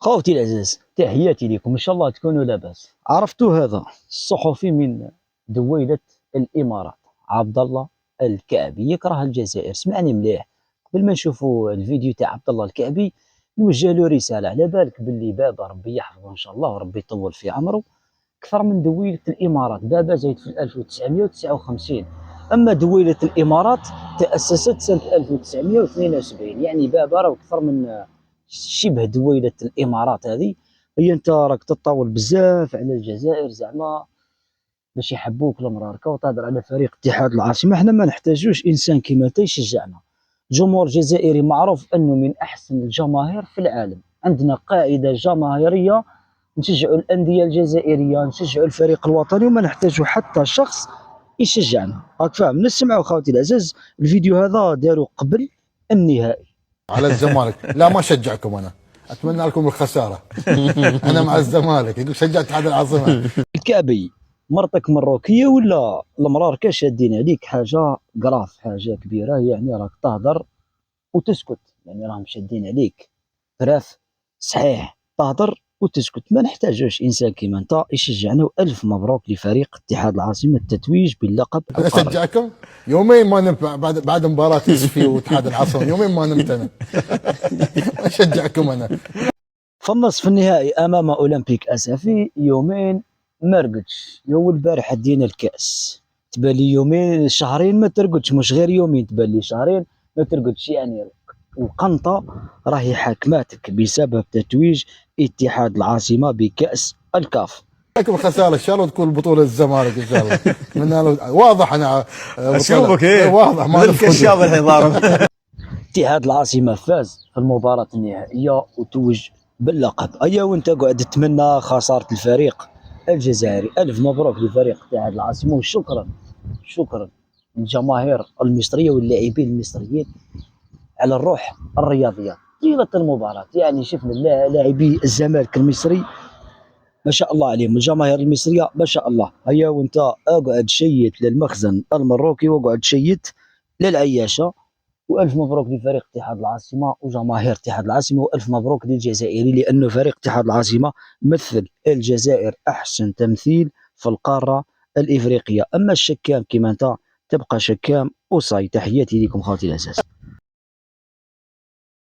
خوتي العزاز، تحياتي لكم، ان شاء الله تكونوا لاباس. عرفتوا هذا الصحفي من دويلة الامارات عبد الله الكعبي يكره الجزائر؟ سمعني مليح قبل ما نشوفوا الفيديو تاع عبد الله الكعبي. نوجه له رساله، على بالك باللي بابا ربي يحفظه ان شاء الله وربي يطول في عمره اكثر من دويلة الامارات. بابا زايد في 1959، اما دويلة الامارات تاسست سنه 1972، يعني بابا راه اكثر من شبه دويلة الامارات هذه. هي انت راك تطاول بزاف على الجزائر زعما باش يحبوك المراركه، وتهضر على فريق اتحاد العاصمه. احنا ما نحتاجوش انسان كيما انت يشجعنا. الجمهور الجزائري معروف انه من احسن الجماهير في العالم، عندنا قاعده جماهيريه، نشجعوا الانديه الجزائريه، نشجعوا الفريق الوطني، وما نحتاجوا حتى شخص يشجعنا. راك فاهم؟ نسمعوا خوتي العزاز، الفيديو هذا داروا قبل النهائي على الزمالك. لا ما شجعكم انا، اتمنى لكم الخساره. انا مع الزمالك. يقول شجع اتحاد العاصمه. الكعبي، مرتك مروكيه ولا المراركه شادين عليك حاجه قراف، حاجه كبيره، يعني راك تهضر وتسكت، يعني راهم شادين عليك فراف. صحيح تهضر وتسكت، ما نحتاجوش انسان كيما انت يشجعنا. والف مبروك لفريق اتحاد العاصمه التتويج باللقب انا القاري. اشجعكم. يومين ما نمت بعد مباراه اسفي واتحاد العاصمه، يومين ما نمت انا. اشجعكم انا. فالنصف النهائي امام اولمبيك اسفي يومين ما رقدش. يو البارح دينا الكاس، تبالي يومين شهرين ما ترقدش، مش غير يومين، تبالي شهرين ما ترقدش. يعني القنطه راهي حاكماتك بسبب تتويج اتحاد العاصمه بكاس الكاف. لكم الخساره ان شاء الله تكون بطوله الزمالك ان شاء الله. واضح انا اسلوبك ايه واضح ما الكشاف الحضاره. اتحاد العاصمه فاز في المباراه النهائيه وتوج باللقب. ايا وانت قاعد تتمنى خساره الفريق الجزائري. الف مبروك لفريق اتحاد العاصمه، وشكرا شكرا للجماهير المصريه واللاعبين المصريين على الروح الرياضيه طيله المباراه. يعني شفنا لاعبي الزمالك المصري ما شاء الله عليهم، الجماهير المصريه ما شاء الله. هيا وانت اقعد شيت للمخزن المروكي واقعد شيت للعياشه. والف مبروك لفريق اتحاد العاصمه وجماهير اتحاد العاصمه، والف مبروك للجزائري لانه فريق اتحاد العاصمه مثل الجزائر احسن تمثيل في القاره الافريقيه. اما الشكام كما انت تبقى شكام وصاي. تحياتي لكم خوتي الاساس.